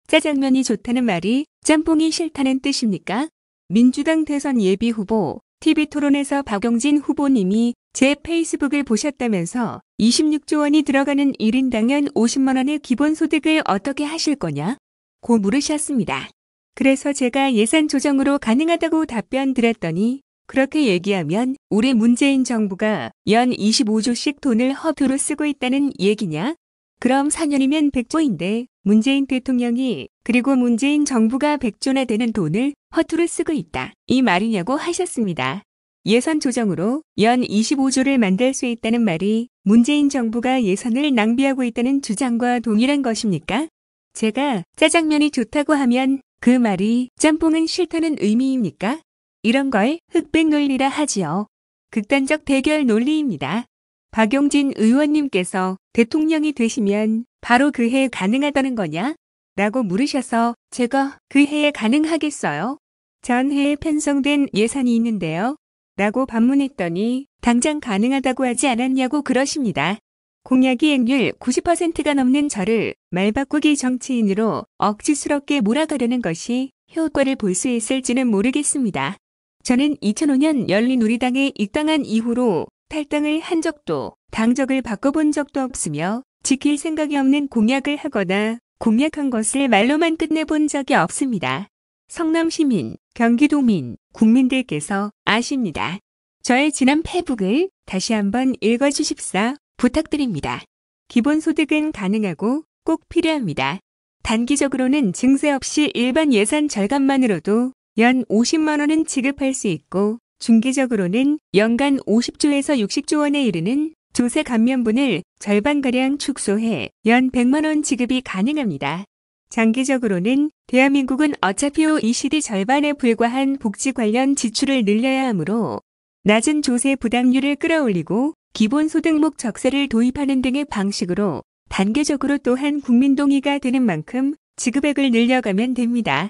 짜장면이 좋다는 말이 짬뽕이 싫다는 뜻입니까? 민주당 대선 예비 후보 TV토론에서 박용진 후보님이 제 페이스북을 보셨다면서 26조 원이 들어가는 1인당연 50만 원의 기본소득을 어떻게 하실 거냐? 고 물으셨습니다. 그래서 제가 예산 조정으로 가능하다고 답변 드렸더니 그렇게 얘기하면 우리 문재인 정부가 연 25조씩 돈을 허투루 쓰고 있다는 얘기냐? 그럼 4년이면 100조인데 문재인 대통령이 그리고 문재인 정부가 100조나 되는 돈을 허투루 쓰고 있다. 이 말이냐고 하셨습니다. 예산 조정으로 연 25조를 만들 수 있다는 말이 문재인 정부가 예산을 낭비하고 있다는 주장과 동일한 것입니까? 제가 짜장면이 좋다고 하면 그 말이 짬뽕은 싫다는 의미입니까? 이런 걸 흑백 논리라 하지요. 극단적 대결 논리입니다. 박용진 의원님께서 대통령이 되시면 바로 그 해 가능하다는 거냐? 라고 물으셔서 제가 그 해에 가능하겠어요? 전해에 편성된 예산이 있는데요. 라고 반문했더니 당장 가능하다고 하지 않았냐고 그러십니다. 공약 이행률 90%가 넘는 저를 말바꾸기 정치인으로 억지스럽게 몰아가려는 것이 효과를 볼 수 있을지는 모르겠습니다. 저는 2005년 열린우리당에 입당한 이후로 탈당을 한 적도 당적을 바꿔본 적도 없으며 지킬 생각이 없는 공약을 하거나 공약한 것을 말로만 끝내본 적이 없습니다. 성남시민, 경기도민, 국민들께서 아십니다. 저의 지난 페북을 다시 한번 읽어주십사 부탁드립니다. 기본소득은 가능하고 꼭 필요합니다. 단기적으로는 증세 없이 일반 예산 절감만으로도 연 50만 원은 지급할 수 있고 중기적으로는 연간 50조에서 60조 원에 이르는 조세 감면분을 절반가량 축소해 연 100만 원 지급이 가능합니다. 장기적으로는 대한민국은 어차피 OECD 절반에 불과한 복지 관련 지출을 늘려야 하므로 낮은 조세 부담률을 끌어올리고 기본소득목 적세를 도입하는 등의 방식으로 단계적으로 또한 국민 동의가 되는 만큼 지급액을 늘려가면 됩니다.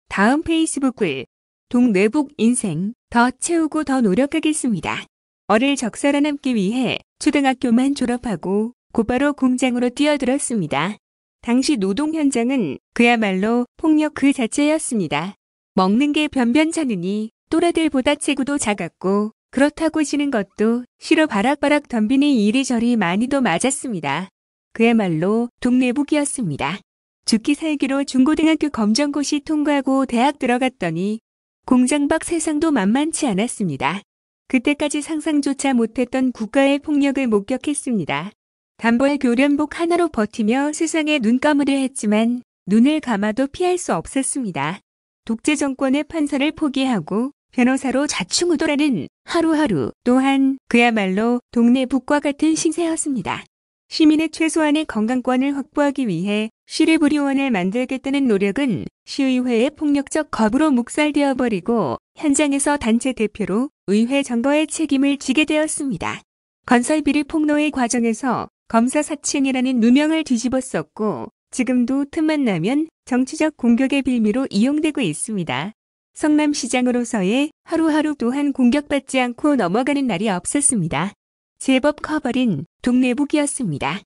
다음 페이스북 글 동뇌북 인생 더 채우고 더 노력하겠습니다. 어를 적살아남기 위해 초등학교만 졸업하고 곧바로 공장으로 뛰어들었습니다. 당시 노동 현장은 그야말로 폭력 그 자체였습니다. 먹는 게 변변찮으니 또래들보다 체구도 작았고 그렇다고 지는 것도 싫어 바락바락 덤비니 이리저리 많이도 맞았습니다. 그야말로 동뇌북이었습니다. 죽기 살기로 중고등학교 검정고시 통과하고 대학 들어갔더니 공장 밖 세상도 만만치 않았습니다. 그때까지 상상조차 못했던 국가의 폭력을 목격했습니다. 단벌 교련복 하나로 버티며 세상에 눈감으려 했지만 눈을 감아도 피할 수 없었습니다. 독재 정권의 판사를 포기하고 변호사로 좌충우돌하는 하루하루 또한 그야말로 동네북과 같은 신세였습니다. 시민의 최소한의 건강권을 확보하기 위해 시립의료원을 만들겠다는 노력은 시의회의 폭력적 거부로 묵살되어 버리고 현장에서 단체 대표로 의회 점거의 책임을 지게 되었습니다. 건설비리 폭로의 과정에서 검사 사칭이라는 누명을 뒤집었었고 지금도 틈만 나면 정치적 공격의 빌미로 이용되고 있습니다. 성남시장으로서의 하루하루 또한 공격받지 않고 넘어가는 날이 없었습니다. 제법 커버린 동뇌북이었습니다.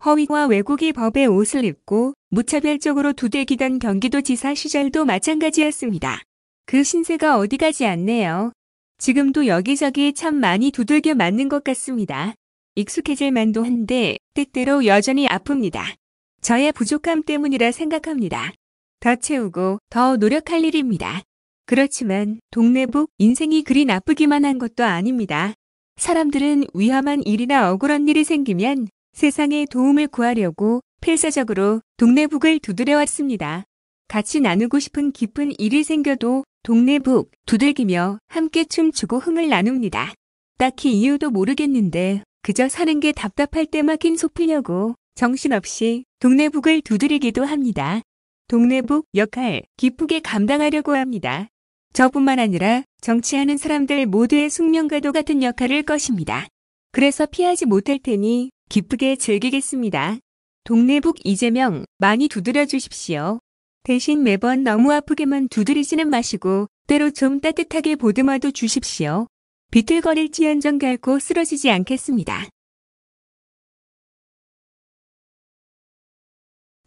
허위와 왜곡의 법의 옷을 입고 무차별적으로 두들기던 경기도지사 시절도 마찬가지였습니다. 그 신세가 어디 가지 않네요. 지금도 여기저기 참 많이 두들겨 맞는 것 같습니다. 익숙해질 만도 한데 때때로 여전히 아픕니다. 저의 부족함 때문이라 생각합니다. 더 채우고 더 노력할 일입니다. 그렇지만 동뇌북 인생이 그리 나쁘기만 한 것도 아닙니다. 사람들은 위험한 일이나 억울한 일이 생기면 세상에 도움을 구하려고 필사적으로 동뇌북을 두드려왔습니다. 같이 나누고 싶은 기쁜 일이 생겨도 동뇌북 두들기며 함께 춤추고 흥을 나눕니다. 딱히 이유도 모르겠는데 그저 사는 게 답답할 때 막힌 속 풀려고 정신없이 동뇌북을 두드리기도 합니다. 동뇌북 역할 기쁘게 감당하려고 합니다. 저뿐만 아니라 정치하는 사람들 모두의 숙명과도 같은 역할을 할 것입니다. 그래서 피하지 못할 테니 기쁘게 즐기겠습니다. 동뇌북 이재명 많이 두드려 주십시오. 대신 매번 너무 아프게만 두드리지는 마시고 때로 좀 따뜻하게 보듬어도 주십시오. 비틀거릴지언정 결코 쓰러지지 않겠습니다.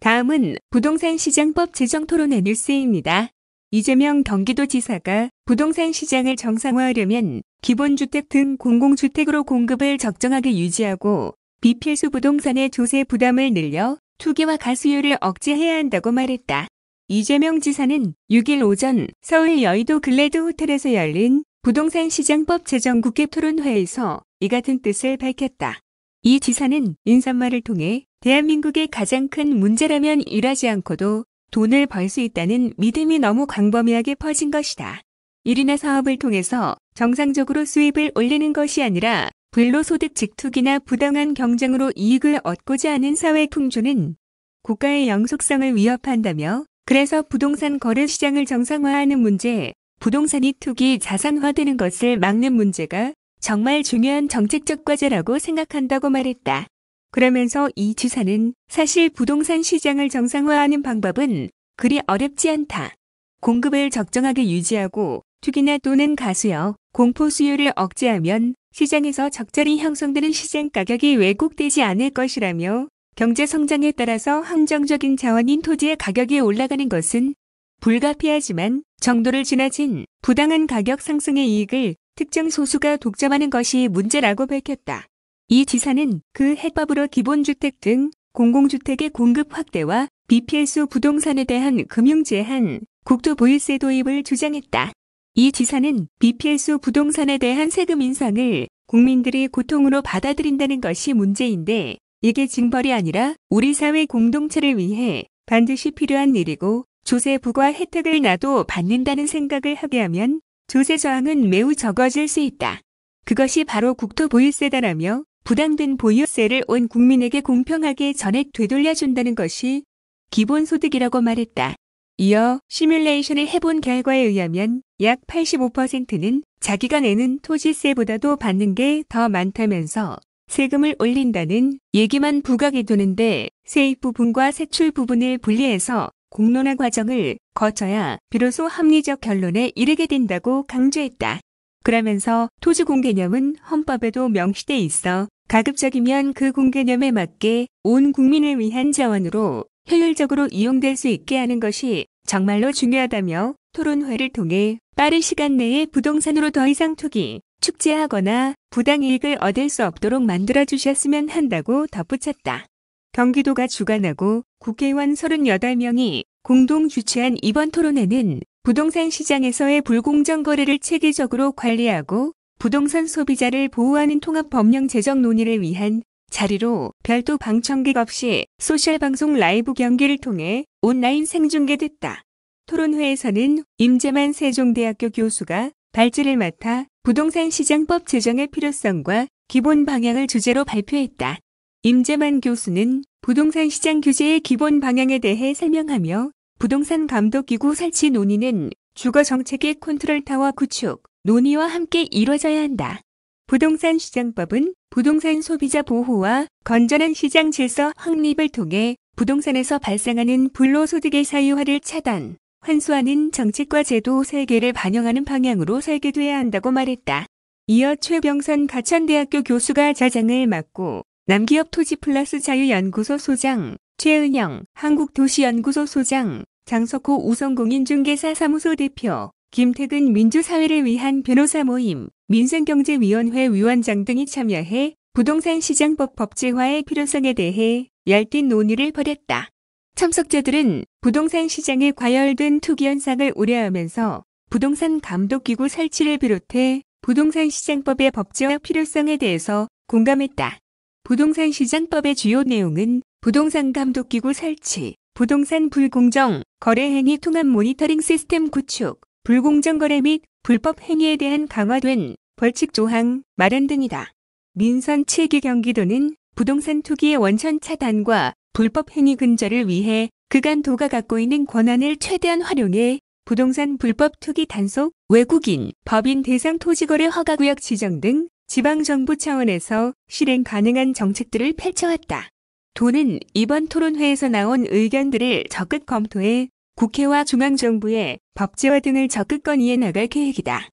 다음은 부동산 시장법 제정 토론회 뉴스입니다. 이재명 경기도지사가 부동산 시장을 정상화하려면 기본주택 등 공공주택으로 공급을 적정하게 유지하고 비필수 부동산의 조세 부담을 늘려 투기와 가수요를 억제해야 한다고 말했다. 이재명 지사는 6일 오전 서울 여의도 글래드 호텔에서 열린 부동산 시장법 제정 국회 토론회에서 이 같은 뜻을 밝혔다. 이 지사는 인사말을 통해 대한민국의 가장 큰 문제라면 일하지 않고도 돈을 벌 수 있다는 믿음이 너무 광범위하게 퍼진 것이다. 일이나 사업을 통해서 정상적으로 수입을 올리는 것이 아니라 불로소득 직투기나 부당한 경쟁으로 이익을 얻고자 하는 사회 풍조는 국가의 영속성을 위협한다며 그래서 부동산 거래 시장을 정상화하는 문제, 부동산이 투기 자산화되는 것을 막는 문제가 정말 중요한 정책적 과제라고 생각한다고 말했다. 그러면서 이 지사는 사실 부동산 시장을 정상화하는 방법은 그리 어렵지 않다. 공급을 적정하게 유지하고 투기나 또는 가수요, 공포 수요를 억제하면 시장에서 적절히 형성되는 시장 가격이 왜곡되지 않을 것이라며 경제 성장에 따라서 한정적인 자원인 토지의 가격이 올라가는 것은 불가피하지만 정도를 지나친 부당한 가격 상승의 이익을 특정 소수가 독점하는 것이 문제라고 밝혔다. 이 지사는 그 해법으로 기본주택 등 공공주택의 공급 확대와 비필수 부동산에 대한 금융 제한, 국토보유세 도입을 주장했다. 이 지사는 비필수 부동산에 대한 세금 인상을 국민들이 고통으로 받아들인다는 것이 문제인데 이게 징벌이 아니라 우리 사회 공동체를 위해 반드시 필요한 일이고 조세 부과 혜택을 나도 받는다는 생각을 하게 하면 조세 저항은 매우 적어질 수 있다. 그것이 바로 국토보유세다라며 부담된 보유세를 온 국민에게 공평하게 전액 되돌려준다는 것이 기본소득이라고 말했다. 이어 시뮬레이션을 해본 결과에 의하면 약 85%는 자기가 내는 토지세보다도 받는 게 더 많다면서 세금을 올린다는 얘기만 부각이 되는데 세입 부분과 세출 부분을 분리해서 공론화 과정을 거쳐야 비로소 합리적 결론에 이르게 된다고 강조했다. 그러면서 토지 공개념은 헌법에도 명시돼 있어 가급적이면 그 공개념에 맞게 온 국민을 위한 자원으로 효율적으로 이용될 수 있게 하는 것이 정말로 중요하다며 토론회를 통해 빠른 시간 내에 부동산으로 더 이상 투기, 축제하거나 부당이익을 얻을 수 없도록 만들어주셨으면 한다고 덧붙였다. 경기도가 주관하고 국회의원 38명이 공동 주최한 이번 토론회는 부동산 시장에서의 불공정 거래를 체계적으로 관리하고 부동산 소비자를 보호하는 통합 법령 제정 논의를 위한 자리로 별도 방청객 없이 소셜방송 라이브 경기를 통해 온라인 생중계됐다. 토론회에서는 임재만 세종대학교 교수가 발제를 맡아 부동산 시장법 제정의 필요성과 기본 방향을 주제로 발표했다. 임재만 교수는 부동산 시장 규제의 기본 방향에 대해 설명하며 부동산 감독기구 설치 논의는 주거 정책의 컨트롤타워 구축, 논의와 함께 이뤄져야 한다. 부동산 시장법은 부동산 소비자 보호와 건전한 시장 질서 확립을 통해 부동산에서 발생하는 불로소득의 사유화를 차단, 환수하는 정책과 제도 설계를 반영하는 방향으로 설계돼야 한다고 말했다. 이어 최병선 가천대학교 교수가 자장을 맡고 남기업 토지플러스 자유연구소 소장, 최은영 한국도시연구소 소장, 장석호 우성공인중개사 사무소 대표, 김태근 민주사회를 위한 변호사 모임, 민생경제위원회 위원장 등이 참여해 부동산 시장법 법제화의 필요성에 대해 열띤 논의를 벌였다. 참석자들은 부동산 시장에 과열된 투기 현상을 우려하면서 부동산 감독기구 설치를 비롯해 부동산 시장법의 법제화 필요성에 대해서 공감했다. 부동산 시장법의 주요 내용은 부동산 감독기구 설치, 부동산 불공정 거래 행위 통합 모니터링 시스템 구축, 불공정 거래 및 불법 행위에 대한 강화된 벌칙 조항 마련 등이다. 민선 7기 경기도는 부동산 투기의 원천 차단과 불법 행위 근절을 위해 그간 도가 갖고 있는 권한을 최대한 활용해 부동산 불법 투기 단속, 외국인, 법인 대상 토지거래 허가구역 지정 등 지방정부 차원에서 실행 가능한 정책들을 펼쳐왔다. 도는 이번 토론회에서 나온 의견들을 적극 검토해 국회와 중앙정부의 법제화 등을 적극 건의해 나갈 계획이다.